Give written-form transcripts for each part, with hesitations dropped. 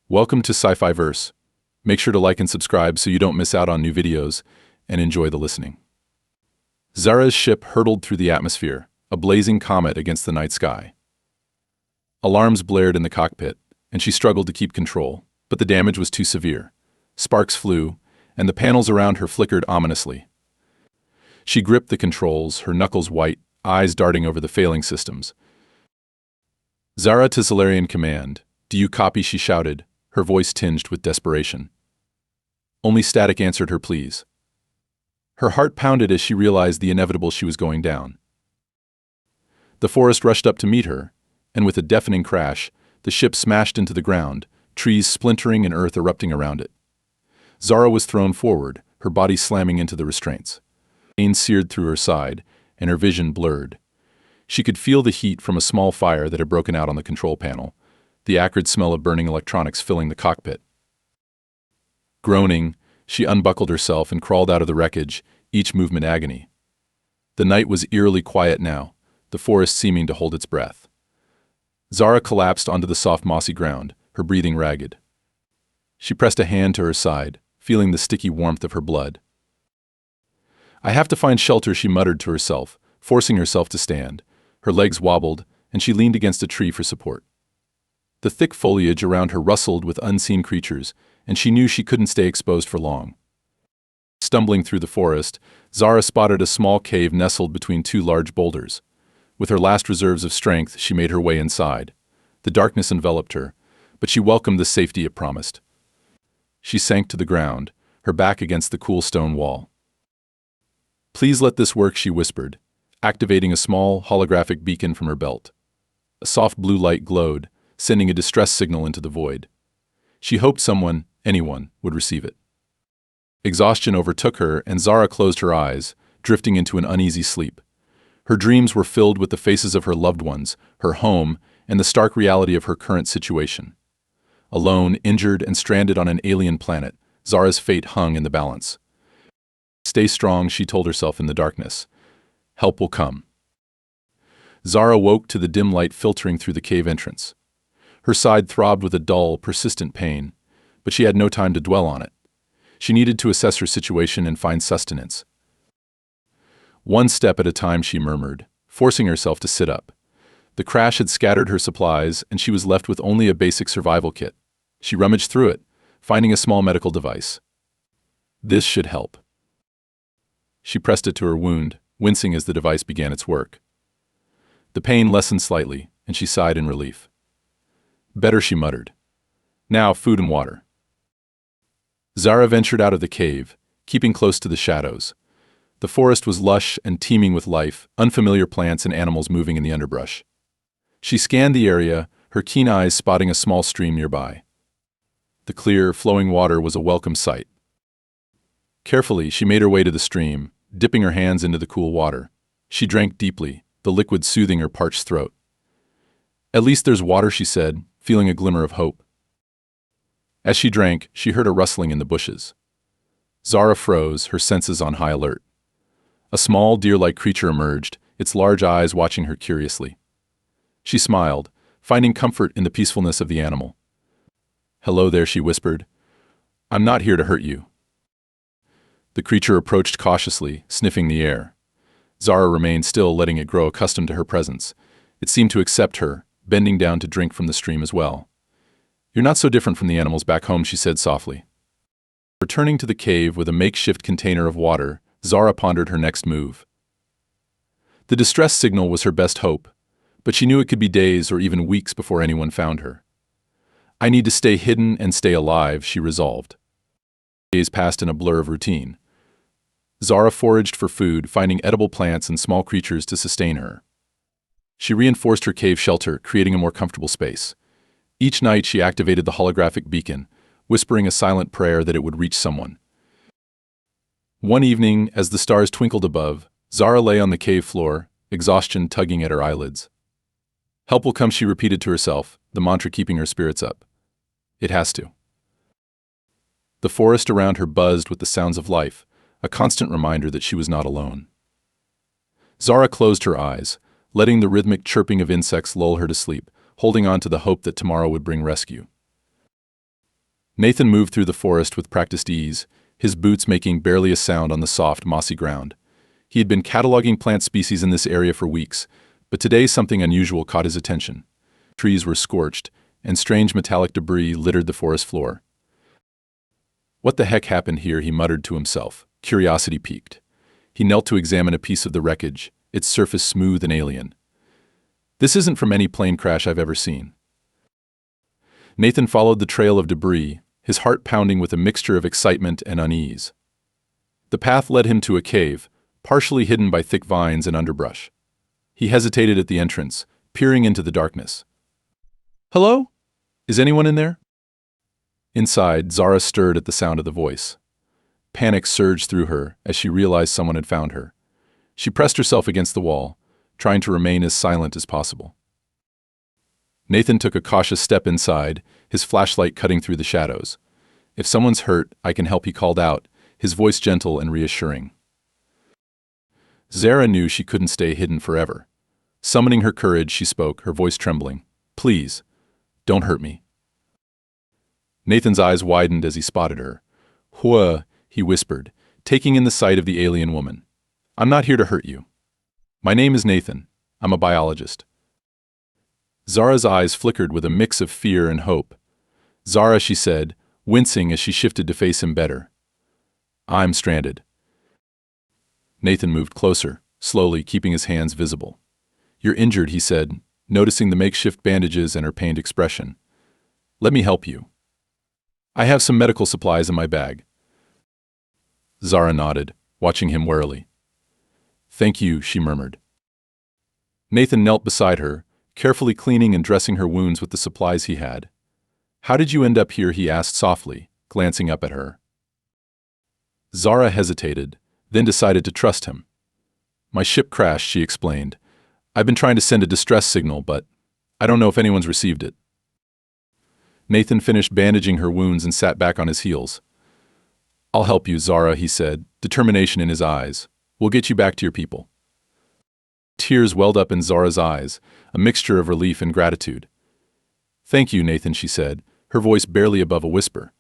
Welcome to Sci-Fi Verse. Make sure to like and subscribe so you don't miss out on new videos, and enjoy the listening. Zara's ship hurtled through the atmosphere, a blazing comet against the night sky. Alarms blared in the cockpit, and she struggled to keep control, but the damage was too severe. Sparks flew, and the panels around her flickered ominously. She gripped the controls, her knuckles white, eyes darting over the failing systems. Zara to Solarian Command. Do you copy? She shouted, her voice tinged with desperation. Only static answered her pleas. Her heart pounded as she realized the inevitable: she was going down. The forest rushed up to meet her, and with a deafening crash, the ship smashed into the ground, trees splintering and earth erupting around it. Zara was thrown forward, her body slamming into the restraints. Pain seared through her side, and her vision blurred. She could feel the heat from a small fire that had broken out on the control panel, the acrid smell of burning electronics filling the cockpit. Groaning, she unbuckled herself and crawled out of the wreckage, each movement agony. The night was eerily quiet now, the forest seeming to hold its breath. Zara collapsed onto the soft mossy ground, her breathing ragged. She pressed a hand to her side, feeling the sticky warmth of her blood. I have to find shelter, she muttered to herself, forcing herself to stand. Her legs wobbled, and she leaned against a tree for support. The thick foliage around her rustled with unseen creatures, and she knew she couldn't stay exposed for long. Stumbling through the forest, Zara spotted a small cave nestled between two large boulders. With her last reserves of strength, she made her way inside. The darkness enveloped her, but she welcomed the safety it promised. She sank to the ground, her back against the cool stone wall. Please let this work, she whispered, activating a small, holographic beacon from her belt. A soft blue light glowed, sending a distress signal into the void. She hoped someone, anyone, would receive it. Exhaustion overtook her, and Zara closed her eyes, drifting into an uneasy sleep. Her dreams were filled with the faces of her loved ones, her home, and the stark reality of her current situation. Alone, injured, and stranded on an alien planet, Zara's fate hung in the balance. Stay strong, she told herself in the darkness. Help will come. Zara woke to the dim light filtering through the cave entrance. Her side throbbed with a dull, persistent pain, but she had no time to dwell on it. She needed to assess her situation and find sustenance. One step at a time, she murmured, forcing herself to sit up. The crash had scattered her supplies, and she was left with only a basic survival kit. She rummaged through it, finding a small medical device. This should help. She pressed it to her wound, wincing as the device began its work. The pain lessened slightly, and she sighed in relief. Better, she muttered. Now, food and water. Zara ventured out of the cave, keeping close to the shadows. The forest was lush and teeming with life, unfamiliar plants and animals moving in the underbrush. She scanned the area, her keen eyes spotting a small stream nearby. The clear, flowing water was a welcome sight. Carefully, she made her way to the stream, dipping her hands into the cool water. She drank deeply, the liquid soothing her parched throat. At least there's water, she said, feeling a glimmer of hope. As she drank, she heard a rustling in the bushes. Zara froze, her senses on high alert. A small, deer-like creature emerged, its large eyes watching her curiously. She smiled, finding comfort in the peacefulness of the animal. Hello there, she whispered. I'm not here to hurt you. The creature approached cautiously, sniffing the air. Zara remained still, letting it grow accustomed to her presence. It seemed to accept her, bending down to drink from the stream as well. You're not so different from the animals back home, she said softly. Returning to the cave with a makeshift container of water, Zara pondered her next move. The distress signal was her best hope, but she knew it could be days or even weeks before anyone found her. I need to stay hidden and stay alive, she resolved. Days passed in a blur of routine. Zara foraged for food, finding edible plants and small creatures to sustain her. She reinforced her cave shelter, creating a more comfortable space. Each night she activated the holographic beacon, whispering a silent prayer that it would reach someone. One evening, as the stars twinkled above, Zara lay on the cave floor, exhaustion tugging at her eyelids. Help will come, she repeated to herself, the mantra keeping her spirits up. It has to. The forest around her buzzed with the sounds of life, a constant reminder that she was not alone. Zara closed her eyes, letting the rhythmic chirping of insects lull her to sleep, holding on to the hope that tomorrow would bring rescue. Nathan moved through the forest with practiced ease, his boots making barely a sound on the soft, mossy ground. He had been cataloging plant species in this area for weeks, but today something unusual caught his attention. Trees were scorched, and strange metallic debris littered the forest floor. What the heck happened here, he muttered to himself, curiosity piqued. He knelt to examine a piece of the wreckage, its surface smooth and alien. This isn't from any plane crash I've ever seen. Nathan followed the trail of debris, his heart pounding with a mixture of excitement and unease. The path led him to a cave, partially hidden by thick vines and underbrush. He hesitated at the entrance, peering into the darkness. "Hello? Is anyone in there?" Inside, Zara stirred at the sound of the voice. Panic surged through her as she realized someone had found her. She pressed herself against the wall, trying to remain as silent as possible. Nathan took a cautious step inside, his flashlight cutting through the shadows. "If someone's hurt, I can help," he called out, his voice gentle and reassuring. Zara knew she couldn't stay hidden forever. Summoning her courage, she spoke, her voice trembling. "Please, don't hurt me." Nathan's eyes widened as he spotted her. "Hua," he whispered, taking in the sight of the alien woman. "I'm not here to hurt you. My name is Nathan. I'm a biologist." Zara's eyes flickered with a mix of fear and hope. "Zara," she said, wincing as she shifted to face him better. "I'm stranded." Nathan moved closer, slowly, keeping his hands visible. "You're injured," he said, noticing the makeshift bandages and her pained expression. "Let me help you. I have some medical supplies in my bag." Zara nodded, watching him warily. "Thank you," she murmured. Nathan knelt beside her, carefully cleaning and dressing her wounds with the supplies he had. "How did you end up here?" he asked softly, glancing up at her. Zara hesitated, then decided to trust him. "My ship crashed," she explained. "I've been trying to send a distress signal, but I don't know if anyone's received it." Nathan finished bandaging her wounds and sat back on his heels. "I'll help you, Zara," he said, determination in his eyes. "We'll get you back to your people." Tears welled up in Zara's eyes, a mixture of relief and gratitude. "Thank you, Nathan," she said, her voice barely above a whisper.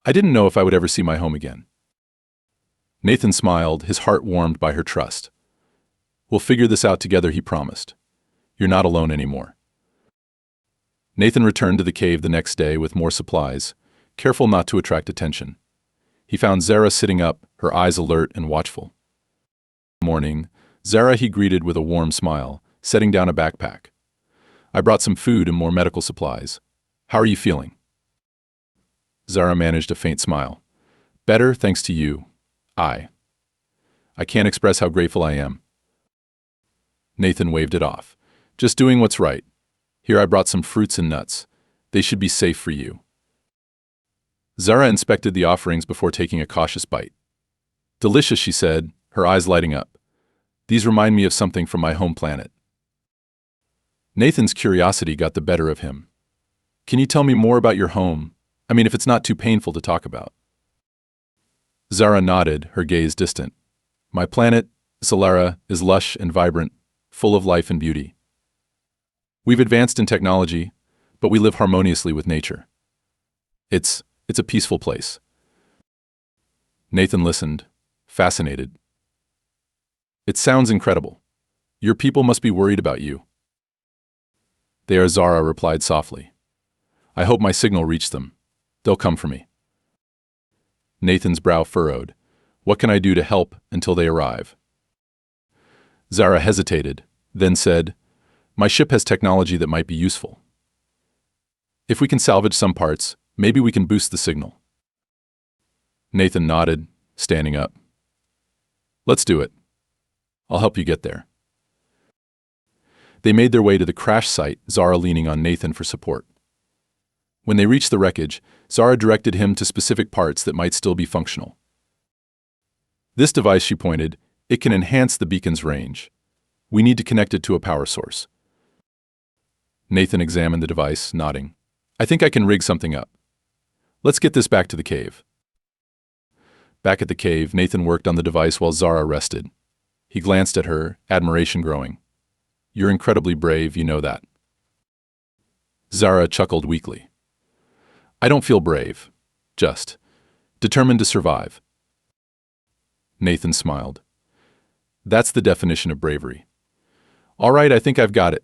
"I didn't know if I would ever see my home again." Nathan smiled, his heart warmed by her trust. "We'll figure this out together," he promised. "You're not alone anymore." Nathan returned to the cave the next day with more supplies, careful not to attract attention. He found Zara sitting up, her eyes alert and watchful. Morning, Zara he greeted with a warm smile, setting down a backpack. "I brought some food and more medical supplies. How are you feeling?" Zara managed a faint smile. "Better, thanks to you. I can't express how grateful I am." Nathan waved it off. "Just doing what's right. Here, I brought some fruits and nuts. They should be safe for you." Zara inspected the offerings before taking a cautious bite. "Delicious," she said, her eyes lighting up. "These remind me of something from my home planet." Nathan's curiosity got the better of him. "Can you tell me more about your home? I mean, if it's not too painful to talk about." Zara nodded, her gaze distant. "My planet, Zara, is lush and vibrant, full of life and beauty. We've advanced in technology, but we live harmoniously with nature. It's a peaceful place." Nathan listened, fascinated. "It sounds incredible. Your people must be worried about you." "They are," Zara replied softly. "I hope my signal reached them. They'll come for me." Nathan's brow furrowed. "What can I do to help until they arrive?" Zara hesitated, then said, "My ship has technology that might be useful. If we can salvage some parts, maybe we can boost the signal." Nathan nodded, standing up. "Let's do it. I'll help you get there." They made their way to the crash site, Zara leaning on Nathan for support. When they reached the wreckage, Zara directed him to specific parts that might still be functional. "This device," she pointed, "it can enhance the beacon's range. We need to connect it to a power source." Nathan examined the device, nodding. "I think I can rig something up. Let's get this back to the cave." Back at the cave, Nathan worked on the device while Zara rested. He glanced at her, admiration growing. "You're incredibly brave, you know that." Zara chuckled weakly. I don't feel brave. Just determined to survive. Nathan smiled. That's the definition of bravery. All right, I think I've got it.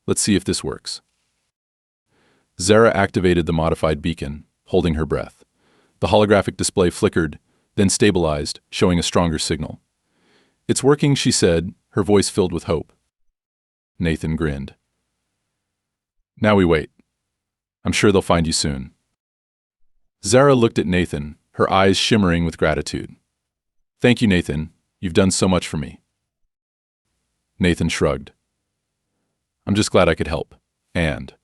Let's see if this works. Zara activated the modified beacon, holding her breath. The holographic display flickered, then stabilized, showing a stronger signal. It's working, she said, her voice filled with hope. Nathan grinned. Now we wait. I'm sure they'll find you soon. Zara looked at Nathan, her eyes shimmering with gratitude. Thank you, Nathan. You've done so much for me. Nathan shrugged. I'm just glad I could help. And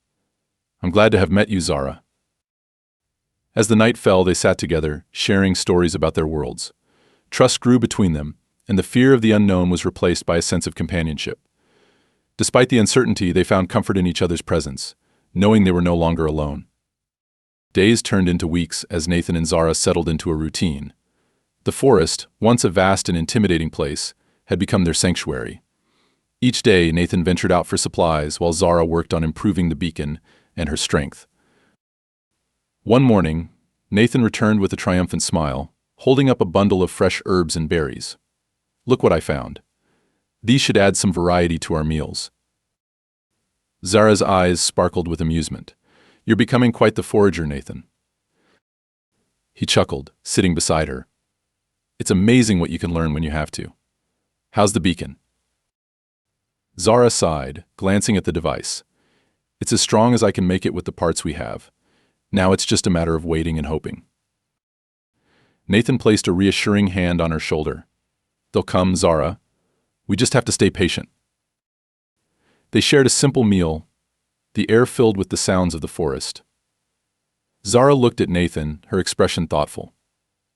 I'm glad to have met you, Zara. As the night fell, they sat together, sharing stories about their worlds. Trust grew between them, and the fear of the unknown was replaced by a sense of companionship. Despite the uncertainty, they found comfort in each other's presence, knowing they were no longer alone. Days turned into weeks as Nathan and Zara settled into a routine. The forest, once a vast and intimidating place, had become their sanctuary. Each day, Nathan ventured out for supplies while Zara worked on improving the beacon and her strength. One morning, Nathan returned with a triumphant smile, holding up a bundle of fresh herbs and berries. Look what I found. These should add some variety to our meals. Zara's eyes sparkled with amusement. You're becoming quite the forager, Nathan. He chuckled, sitting beside her. It's amazing what you can learn when you have to. How's the beacon? Zara sighed, glancing at the device. It's as strong as I can make it with the parts we have. Now it's just a matter of waiting and hoping. Nathan placed a reassuring hand on her shoulder. They'll come, Zara. We just have to stay patient. They shared a simple meal, the air filled with the sounds of the forest. Zara looked at Nathan, her expression thoughtful.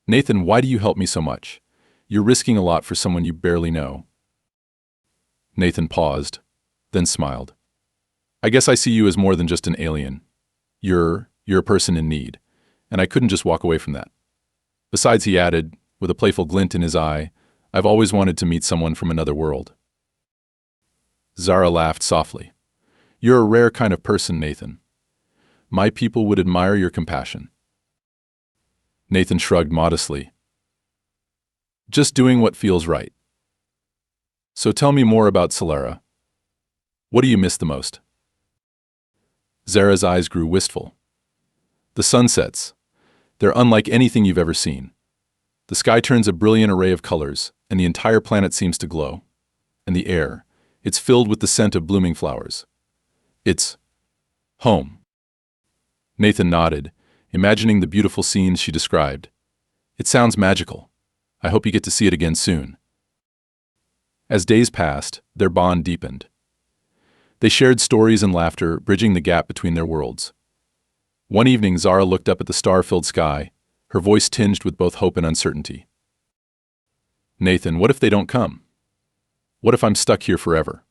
Nathan, why do you help me so much? You're risking a lot for someone you barely know. Nathan paused, then smiled. I guess I see you as more than just an alien. You're a person in need, and I couldn't just walk away from that. Besides, he added, with a playful glint in his eye, I've always wanted to meet someone from another world. Zara laughed softly. You're a rare kind of person, Nathan. My people would admire your compassion. Nathan shrugged modestly. Just doing what feels right. So tell me more about Zara. What do you miss the most? Zara's eyes grew wistful. The sunsets. They're unlike anything you've ever seen. The sky turns a brilliant array of colors, and the entire planet seems to glow. And the air, it's filled with the scent of blooming flowers. It's home. Nathan nodded, imagining the beautiful scenes she described. It sounds magical. I hope you get to see it again soon. As days passed, their bond deepened. They shared stories and laughter, bridging the gap between their worlds. One evening, Zara looked up at the star-filled sky, her voice tinged with both hope and uncertainty. Nathan, what if they don't come? What if I'm stuck here forever?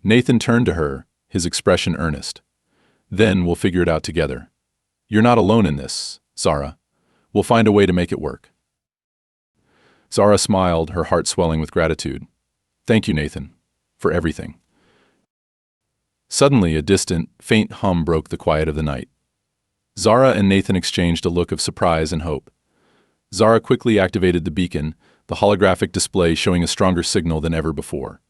Nathan turned to her, his expression earnest. Then we'll figure it out together. You're not alone in this, Zara. We'll find a way to make it work. Zara smiled, her heart swelling with gratitude. Thank you, Nathan, for everything. Suddenly, a distant, faint hum broke the quiet of the night. Zara and Nathan exchanged a look of surprise and hope. Zara quickly activated the beacon, the holographic display showing a stronger signal than ever before.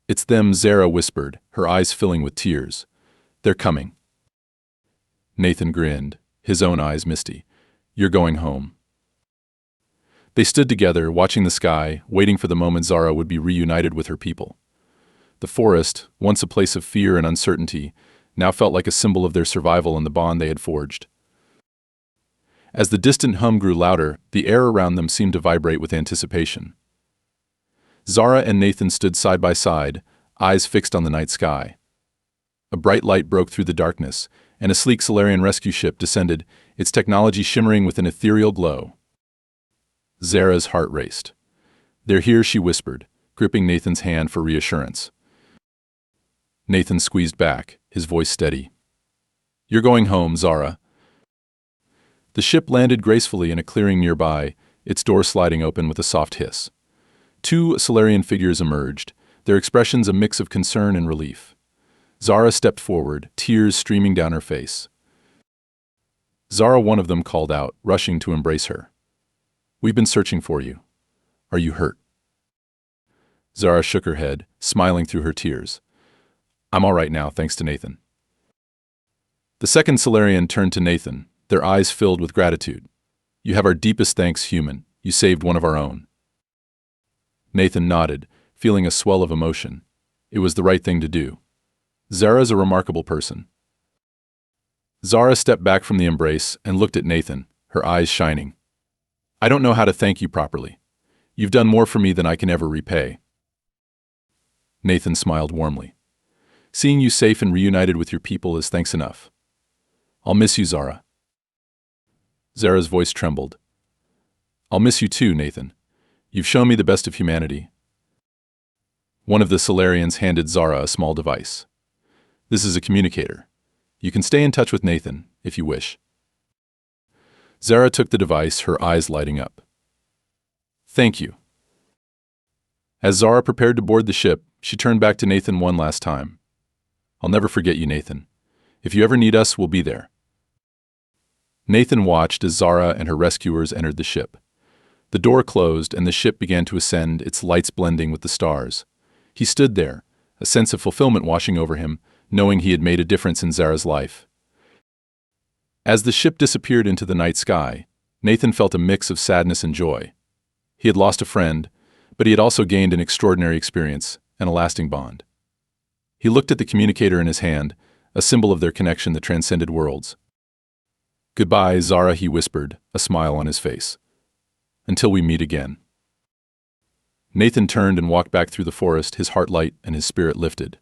It's them, Zara whispered, her eyes filling with tears. They're coming. Nathan grinned, his own eyes misty. You're going home. They stood together, watching the sky, waiting for the moment Zara would be reunited with her people. The forest, once a place of fear and uncertainty, now felt like a symbol of their survival and the bond they had forged. As the distant hum grew louder, the air around them seemed to vibrate with anticipation. Zara and Nathan stood side by side, eyes fixed on the night sky. A bright light broke through the darkness, and a sleek Solarian rescue ship descended, its technology shimmering with an ethereal glow. Zara's heart raced. They're here, she whispered, gripping Nathan's hand for reassurance. Nathan squeezed back, his voice steady. You're going home, Zara. The ship landed gracefully in a clearing nearby, its door sliding open with a soft hiss. Two Solarian figures emerged, their expressions a mix of concern and relief. Zara stepped forward, tears streaming down her face. Zara, one of them, called out, rushing to embrace her. "We've been searching for you. Are you hurt?" Zara shook her head, smiling through her tears. "I'm all right now, thanks to Nathan." The second Solarian turned to Nathan, their eyes filled with gratitude. "You have our deepest thanks, human. You saved one of our own." Nathan nodded, feeling a swell of emotion. It was the right thing to do. Zara's a remarkable person. Zara stepped back from the embrace and looked at Nathan, her eyes shining. "I don't know how to thank you properly. You've done more for me than I can ever repay." Nathan smiled warmly. "Seeing you safe and reunited with your people is thanks enough. I'll miss you, Zara." Zara's voice trembled. "I'll miss you too, Nathan. You've shown me the best of humanity." One of the Solarians handed Zara a small device. "This is a communicator. You can stay in touch with Nathan, if you wish." Zara took the device, her eyes lighting up. "Thank you." As Zara prepared to board the ship, she turned back to Nathan one last time. "I'll never forget you, Nathan. If you ever need us, we'll be there." Nathan watched as Zara and her rescuers entered the ship. The door closed and the ship began to ascend, its lights blending with the stars. He stood there, a sense of fulfillment washing over him, knowing he had made a difference in Zara's life. As the ship disappeared into the night sky, Nathan felt a mix of sadness and joy. He had lost a friend, but he had also gained an extraordinary experience and a lasting bond. He looked at the communicator in his hand, a symbol of their connection that transcended worlds. "Goodbye, Zara," he whispered, a smile on his face. "Until we meet again." Nathan turned and walked back through the forest, his heart light and his spirit lifted.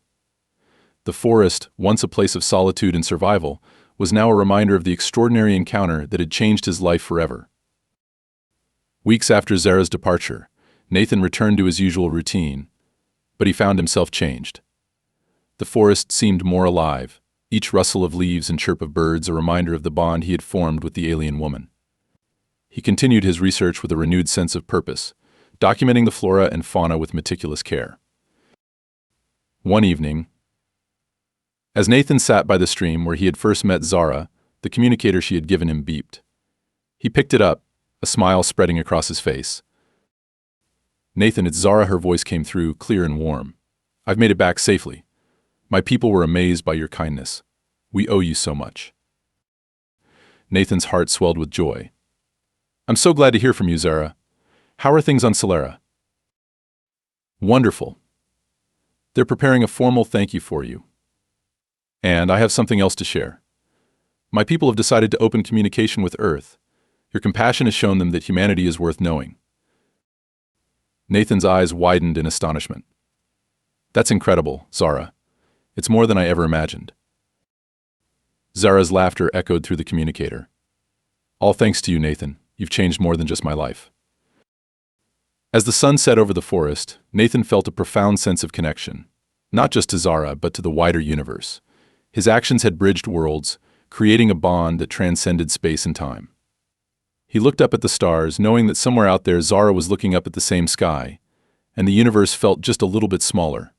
The forest, once a place of solitude and survival, was now a reminder of the extraordinary encounter that had changed his life forever. Weeks after Zara's departure, Nathan returned to his usual routine, but he found himself changed. The forest seemed more alive, each rustle of leaves and chirp of birds a reminder of the bond he had formed with the alien woman. He continued his research with a renewed sense of purpose, documenting the flora and fauna with meticulous care. One evening, as Nathan sat by the stream where he had first met Zara, the communicator she had given him beeped. He picked it up, a smile spreading across his face. "Nathan, it's Zara," her voice came through, clear and warm. "I've made it back safely. My people were amazed by your kindness. We owe you so much." Nathan's heart swelled with joy. "I'm so glad to hear from you, Zara. How are things on Solara?" "Wonderful. They're preparing a formal thank you for you. And I have something else to share. My people have decided to open communication with Earth. Your compassion has shown them that humanity is worth knowing." Nathan's eyes widened in astonishment. "That's incredible, Zara. It's more than I ever imagined." Zara's laughter echoed through the communicator. "All thanks to you, Nathan. You've changed more than just my life." As the sun set over the forest, Nathan felt a profound sense of connection, not just to Zara, but to the wider universe. His actions had bridged worlds, creating a bond that transcended space and time. He looked up at the stars, knowing that somewhere out there Zara was looking up at the same sky, and the universe felt just a little bit smaller,